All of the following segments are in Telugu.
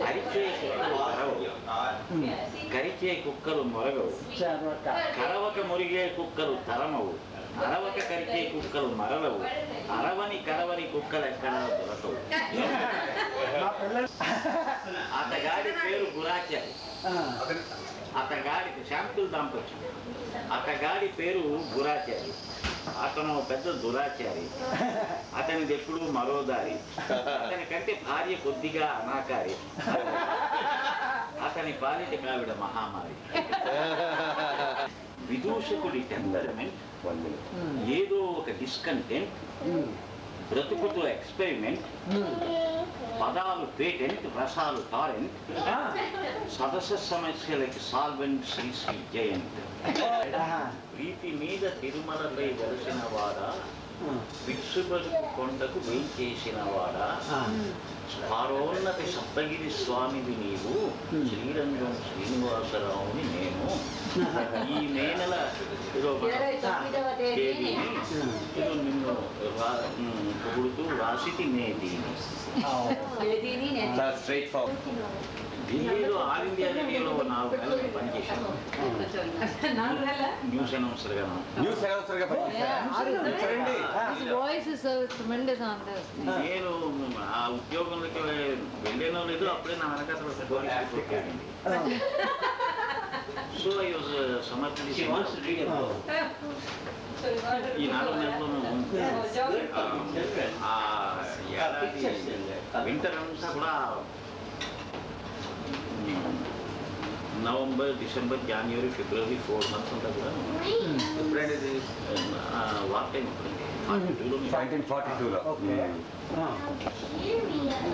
అరిచే కుక్కలు అరవవు, కరిచే కుక్కలు మొరగవు, కరవక మురిగే కుక్కలు తరమవు, అరవక కరిచే కుక్కలు మరలవు, అరవని కరవని కుక్కలు ఎక్కడా దొరకవు. అతగాడి పేరు గురాచారి. అతగాడి శాంతుల దాంపత్యం. అతగాడి పేరు గురాచారి. అతను పెద్ద దురాచారి. అతనిది ఎప్పుడు మరో దారి. అతని కంటే భార్య కొద్దిగా అనాకారి. అతని పాలిట కావిడ మహామారి. విదూషకుడి టెంపరమెంట్, ఏదో ఒక డిస్కంటెంట్, బ్రతుకుతో ఎక్స్పెరిమెంట్, పదాలు పేటెంట్, రసాలు టారెంట్, సదస్సు సమస్యలకి సాల్వెంట్, శ్రీ జయంట్. ప్రీతి మీద తిరుమలపై వెలసిన వాడా, విక్షుబలు కొండకు వేయించేసిన వాడా, స్మారోన్నతి సప్తగిరి స్వామివి నీవు, శ్రీరంగం శ్రీనివాసరావుని నేను. ఈ మేనల నిన్ను పొగుడుతూ రాసితి నేదీని. ఢిల్లీలో ఆల్ ఇండియా రేడియోలో 4 నెలలు పనిచేశాను. న్యూస్ అనౌన్సర్గా. నేను ఆ ఉద్యోగంలోకి వెళ్ళేనో లేదు, అప్పుడే నా వెనకాల సో ఐ వాజ్ సమర్థించి ఈ 4 నెలల్లోనూ ఆ ఏడాది వింటర్ అంతా కూడా నవంబర్, డిసెంబర్, జనవరి, ఫిబ్రవరి 4 మంత్స్ అంతా కూడా ఎప్పుడైనా వార్ టైం ఉంటుందండి. 1942లో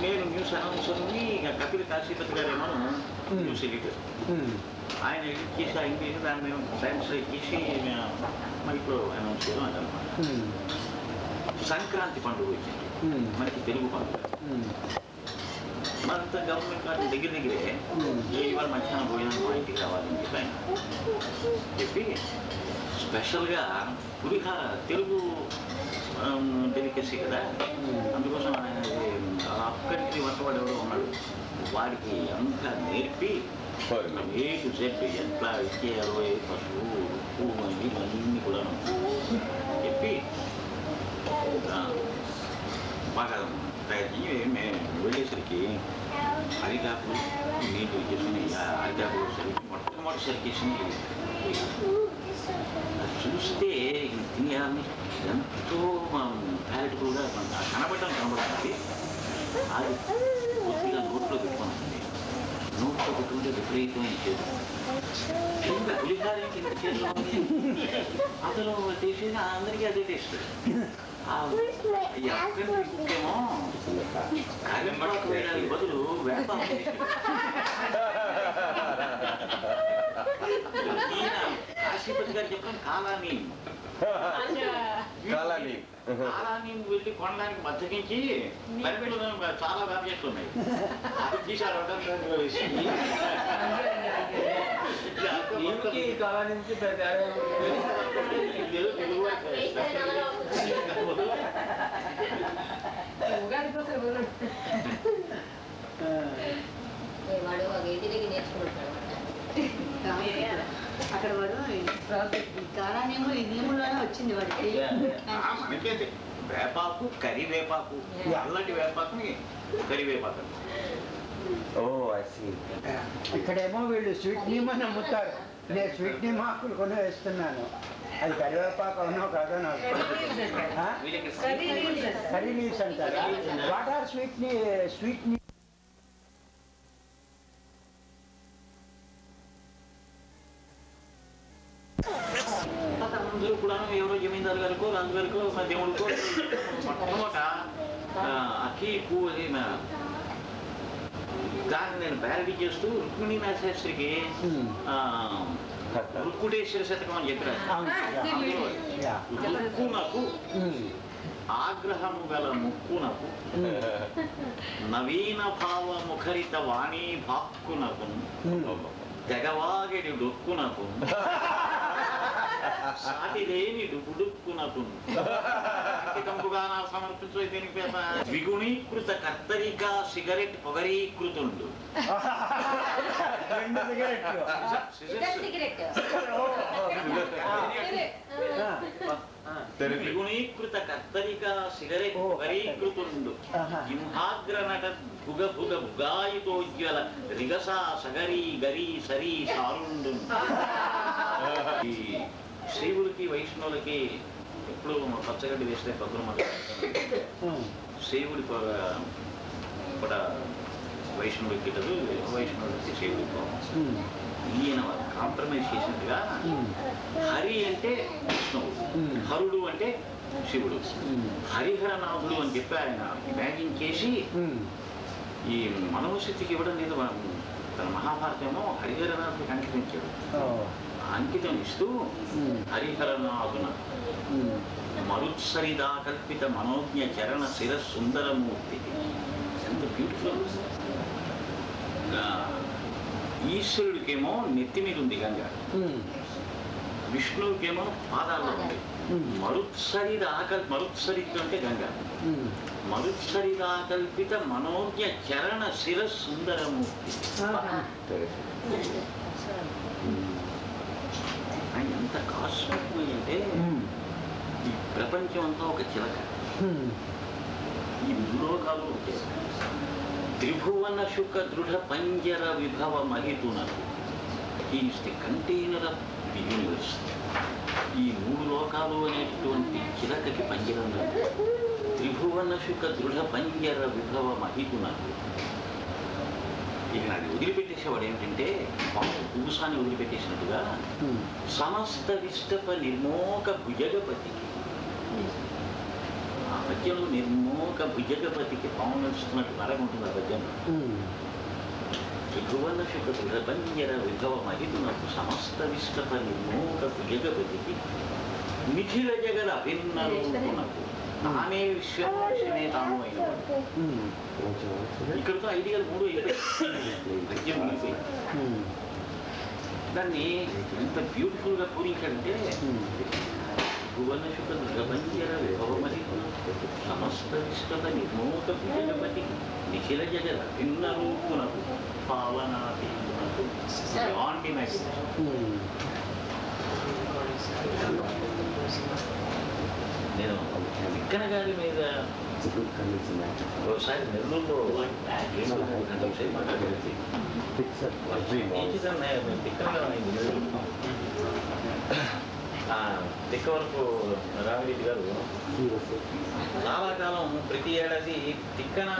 నేను న్యూస్ అనౌన్సర్ని, కపిల్ కాశీపతి గారేమో న్యూస్ ఎడిటర్. ఆయన ఎడిట్ చేసి ఆయన చేసి దాన్ని మేము ట్రాన్స్లేట్ చేసి మైక్లో అనౌన్స్ చేయడం అదనమాట. సంక్రాంతి పండుగ వచ్చింది మనకి, తెలుగు పండుగ. మనంతా గవర్నమెంట్ కార్డు దగ్గరే ఇవాళ మధ్యాహ్నం భోజనం మా ఇంటికి రావాలని చెప్పి ఆయన చెప్పి స్పెషల్గా పులిహార, తెలుగు డెలికసీ కదా, అందుకోసం ఆయన అక్కడికి వంటవాడు ఉన్నాడు, వాడికి అంతా నేర్పి ఏ టు జెడ్ ఎట్లా ఇచ్చేయాలో, పసుపు, ఉప్పు, ఇవన్నీ కూడా చెప్పి బాగా తయారు చేసి మేము వెళ్ళేసరికి అరిటాకులు నీళ్ళు చేసుకుని అరిటాకులు సరికి మొట్టమొదటిసారి చేసింది. చూస్తే తినేయాలని ఎంతో ప్యాలెట్గా కనబడుతుంది. అది కొద్దిగా నోట్లో పెట్టుకున్నానండి. నోట్లో పెట్టుకుంటే విపరీతమైన చేదు. ఇంకా పులిహార కింద చేతిలో ఉంది. అసలు చేసేది అందరికీ అదే టేస్ట్. ముఖ్యమో కరివేపాకు వేయడానికి బదులు వేపాకు కాశీపతి గారు చెప్పాను కాలాని వెళ్ళి కొనడానికి మద్దతించి చాలా వ్యాప్యాలు ఉన్నాయి. అది తీసారు అక్కడ వాడు కాలానేమో ఈ నియమంలోనే వచ్చింది వాడికి. వేపాకు, కరివేపాకు, అల్లటి వేపాకుని కరివేపాకు. ఇక్కడేమో వీళ్ళు స్వీట్ నీమ్ అని అమ్ముతారు. నేను స్వీట్ నీమ్ ఆకులు కొని వేస్తున్నాను. అది కరివేపాకు అవునో కాదో నాకు. కర్రీ లీవ్స్ అంటారా? What are sweet neem? అందరూ కూడా ఎవరో జమీందారు గారికో, రాజు గారికో, దేవుడికో మొట్టమొదట అఖీ పువ్వు అది దాన్ని నేను బ్యారడీ చేస్తూ రుక్మిణీ శాస్త్రికి రుక్కుటేశ్వర శతకం అని చెప్పారు. రుక్కునకు ఆగ్రహము గల ముక్కునకు నవీన భావ ముఖరిత వాణీ భాక్కునకు తెగవాగెడి డొక్కునకు సాటిలేని డుక్కునకు తప్పుగా సమర్పించు దీనికి ద్విగుణీకృత కత్తరికా సిగరెట్ పొగరీకృతుండు. ద్విగుణీకృత కత్తరికా సిగరెట్ పొగరీకృతుండు. సింహాగ్ర నట భుగ భుగ భుగాయుతోజ్వల రిగసా సగరీ గరీ సరీ సారుండు. ఈ శైవులకి వైష్ణవులకి ఎప్పుడు పచ్చగడ్డి వేస్తే పక్కన శైవుడి పొడ వైష్ణవుడికి గిట్టదు, వైష్ణవుడికి శైవుడికి పోవాలి. ఈయన కాంప్రమైజ్ చేసినట్టుగా హరి అంటే విష్ణువు, హరుడు అంటే శివుడు, హరిహరనాథుడు అని చెప్పి ఆయన ఇమాజిన్ చేసి ఈ మనోశక్తికి ఇవ్వడం లేదు. తన మహాభారతమేమో హరిహరనాథుడికి అంకితించాడు. అంకితం ఇస్తూ హరిహరనాథున మరుత్సరిదా కల్పిత మనోజ్ఞ చరణ శిర సుందరమూర్తి. ఎంత బ్యూటిఫుల్. ఈశ్వరుడికేమో నెత్తి మీద ఉంది గంగ, విష్ణువుకేమో పాదాల్లో ఉంది. మరుత్సరిత అంటే గంగ, మరుత్సరిదాకల్పిత మనోజ్ఞ చరణ శిర సుందరమూర్తి. ఎంత కాస్మిక్ అంటే ఈ ప్రపంచం అంతా ఒక చిలక, ఈ భూలోకాలు ఒక చిలక. త్రిభువన శుక దృఢ పంజర విభవ మహితునకు. Is the container of the universe. ఈ మూడు లోకాలు అనేటువంటి చిలకకి పంజరంగా త్రిభువన శుక దృఢ పంజర విభవ మహితునకు. ఇక అది వదిలిపెట్టేసేవాడు ఏమిటంటే పూసాన్ని వదిలిపెట్టేసినట్టుగా సమస్త విష్టప నిర్మోక భుజగపతికి. ఆ పద్యంలో నిర్మోక భుజగపతికి పాము నడుస్తున్నట్టు నరగ ఉంటుంది. ఆ పద్యంలో త్రిభువన శుక దృఢ పంజర విభవ మహితునకు సమస్త విష్టప నిర్మోక భుజగపతికి నిఖిల జగద అభిన్న రూపునకు తానే విశ్వనే తాను అయినవాడు. ఇక్కడతో ఐడియాలు మూడు అయిపోయి దాన్ని ఎంత బ్యూటిఫుల్ గా పూరించాడంటే భువన శుక దృఢపంజర విభవమది సమస్త విశ్వత నిర్మోక భుజగపతి నిఖిల జగద భిన్న రూపునకు పావనాతీతునకు. నేను తిక్కన గారి మీద ఒకసారి నెల్లూరులో తిక్క వరకు రామిరెడ్డి గారు చాలా కాలం ప్రతి ఏడాది తిక్కన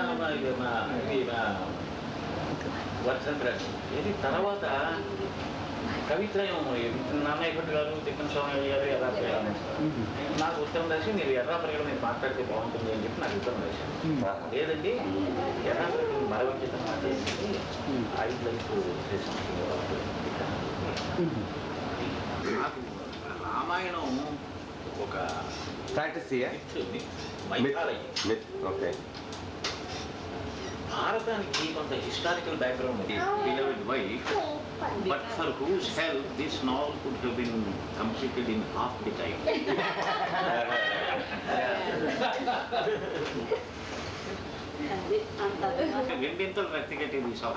వర్షంరాజు ఇది తర్వాత కవిత్రయం నాన్నయ్య భట్ గారు, తిక్కన స్వామి గారు ఎర్రాపల్లి నాకు ఉత్తరం రాసి మీరు ఎర్రాపల్లిలో మీరు మాట్లాడితే బాగుంటుంది అని చెప్పి నాకు ఉత్తరం రాశాను. లేదండి ఎర్రాపల్లి మరవచ్చితం మాట్లాడింది 5 లైఫ్ నాకు రామాయణం ఒక భారతానికి కొంత హిస్టారికల్ బ్యాక్గ్రౌండ్ ఉంది. Beloved wife, but for whose help this novel could have been completed in half the time. రెండింతలు వ్యక్తిగత సభ